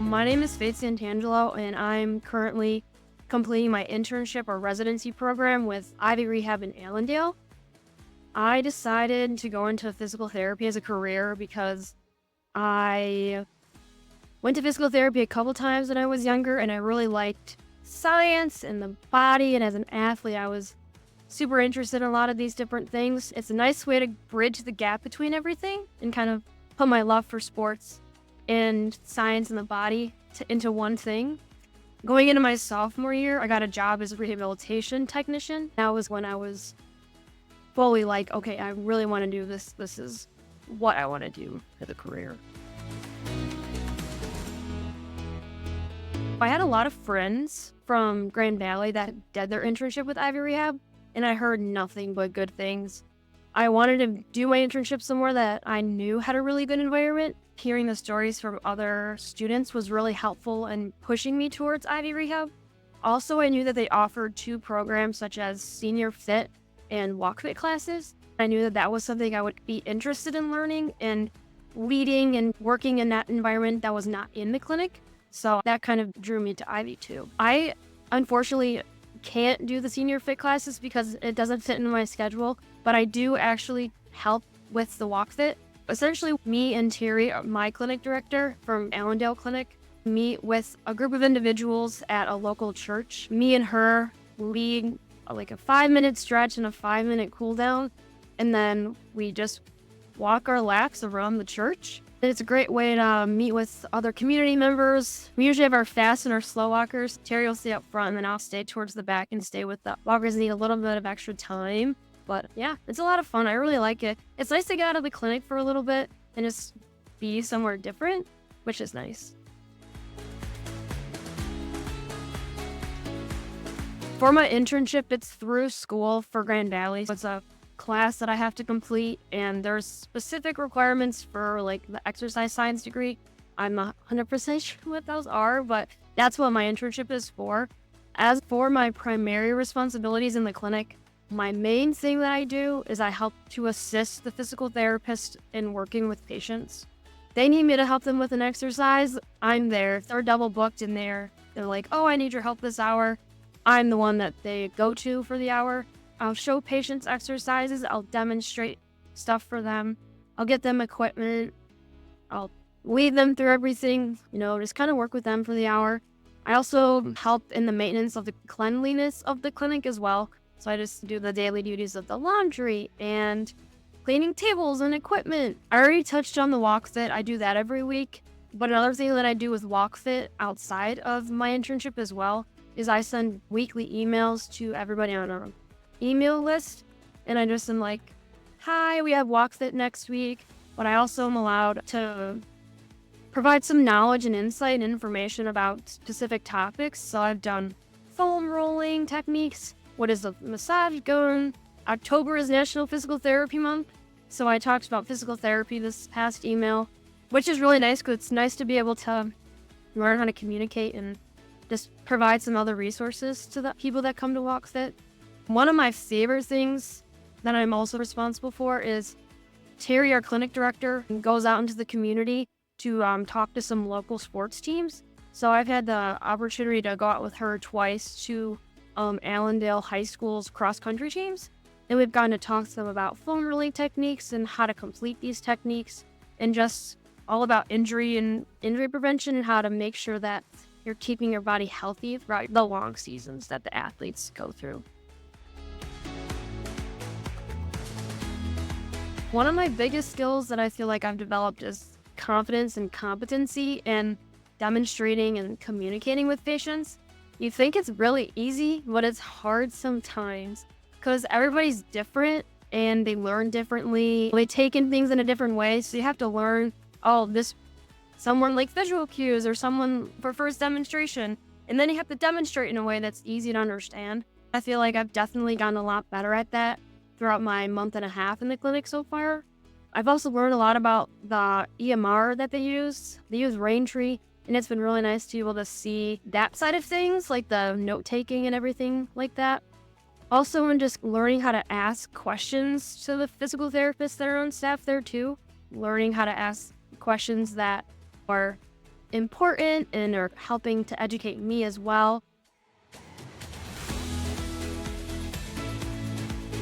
My name is Faith Santangelo, and I'm currently completing my internship or residency program with Ivy Rehab in Allendale. I decided to go into physical therapy as a career because I went to physical therapy a couple times when I was younger, and I really liked science and the body. And as an athlete, I was super interested in a lot of these different things. It's a nice way to bridge the gap between everything and kind of put my love for sports and science and the body into one thing. Going into my sophomore year, I got a job as a rehabilitation technician. That was when I was fully like, okay, I really want to do this. This is what I want to do as a career. I had a lot of friends from Grand Valley that did their internship with Ivy Rehab, and I heard nothing but good things. I wanted to do my internship somewhere that I knew had a really good environment. Hearing the stories from other students was really helpful in pushing me towards Ivy Rehab. Also, I knew that they offered two programs such as senior fit and walk fit classes. I knew that that was something I would be interested in learning and leading and working in that environment that was not in the clinic. So that kind of drew me to Ivy too. I unfortunately can't do the senior fit classes because it doesn't fit into my schedule, but I do actually help with the walk fit. Essentially, me and Terry, my clinic director from Allendale Clinic, meet with a group of individuals at a local church. Me and her lead like a 5-minute stretch and a 5-minute cool down, and then we just walk our laps around the church. It's a great way to meet with other community members. We usually have our fast and our slow walkers. Terry will stay up front, and then I'll stay towards the back and stay with the walkers that need a little bit of extra time. But yeah, it's a lot of fun. I really like it. It's nice to get out of the clinic for a little bit and just be somewhere different, which is nice. For my internship, it's through school for Grand Valley. It's a class that I have to complete, and there's specific requirements for like the exercise science degree. I'm not 100% sure what those are, but that's what my internship is for. As for my primary responsibilities in the clinic, my main thing that I do is I help to assist the physical therapist in working with patients. They need me to help them with an exercise. I'm there. If they're double booked in there, they're like, oh, I need your help this hour. I'm the one that they go to for the hour. I'll show patients exercises. I'll demonstrate stuff for them. I'll get them equipment. I'll lead them through everything, just kind of work with them for the hour. I also help in the maintenance of the cleanliness of the clinic as well. So I just do the daily duties of the laundry and cleaning tables and equipment. I already touched on the walk fit. I do that every week. But another thing that I do with walk fit outside of my internship as well is I send weekly emails to everybody on our email list. And I just am like, hi, we have walk fit next week. But I also am allowed to provide some knowledge and insight and information about specific topics. So I've done foam rolling techniques. What is a massage gun? October is National Physical Therapy Month. So I talked about physical therapy this past email, which is really nice because it's nice to be able to learn how to communicate and just provide some other resources to the people that come to walk fit. One of my favorite things that I'm also responsible for is Terry, our clinic director, goes out into the community to talk to some local sports teams. So I've had the opportunity to go out with her twice to Allendale High School's cross-country teams. And we've gotten to talk to them about foam rolling techniques and how to complete these techniques and just all about injury prevention and how to make sure that you're keeping your body healthy throughout the long seasons that the athletes go through. One of my biggest skills that I feel like I've developed is confidence and competency in demonstrating and communicating with patients. You think it's really easy, but it's hard sometimes because everybody's different and they learn differently. They take in things in a different way. So you have to learn, someone like visual cues or someone prefers demonstration. And then you have to demonstrate in a way that's easy to understand. I feel like I've definitely gotten a lot better at that throughout my month and a half in the clinic so far. I've also learned a lot about the EMR that they use. They use Raintree. And it's been really nice to be able to see that side of things, like the note-taking and everything like that. Also, in just learning how to ask questions to the physical therapists that are on staff there too. Learning how to ask questions that are important and are helping to educate me as well.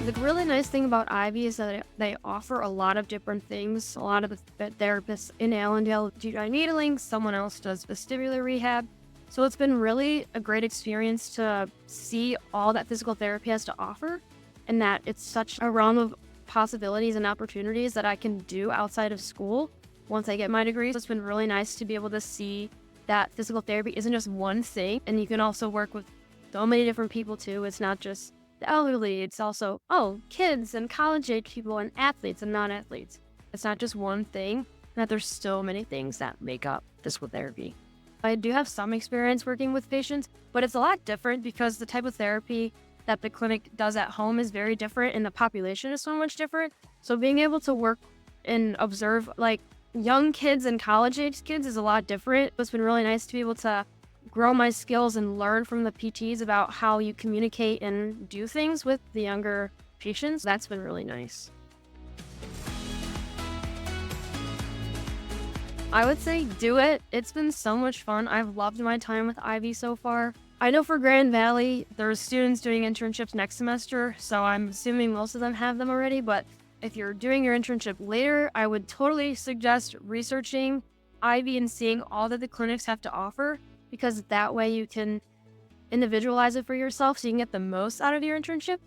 The really nice thing about Ivy is that they offer a lot of different things. A lot of the therapists in Allendale do GI needling, someone else does vestibular rehab. So it's been really a great experience to see all that physical therapy has to offer, and that it's such a realm of possibilities and opportunities that I can do outside of school once I get my degree. So it's been really nice to be able to see that physical therapy isn't just one thing, and you can also work with so many different people too. It's not just the elderly, it's also, kids and college age people and athletes and non-athletes. It's not just one thing, and that there's so many things that make up physical therapy. I do have some experience working with patients, but it's a lot different because the type of therapy that the clinic does at home is very different and the population is so much different. So being able to work and observe like young kids and college age kids is a lot different. It's been really nice to be able to grow my skills and learn from the PTs about how you communicate and do things with the younger patients. That's been really nice. I would say do it. It's been so much fun. I've loved my time with Ivy so far. I know for Grand Valley, there's students doing internships next semester, so I'm assuming most of them have them already, but if you're doing your internship later, I would totally suggest researching Ivy and seeing all that the clinics have to offer, because that way you can individualize it for yourself so you can get the most out of your internship.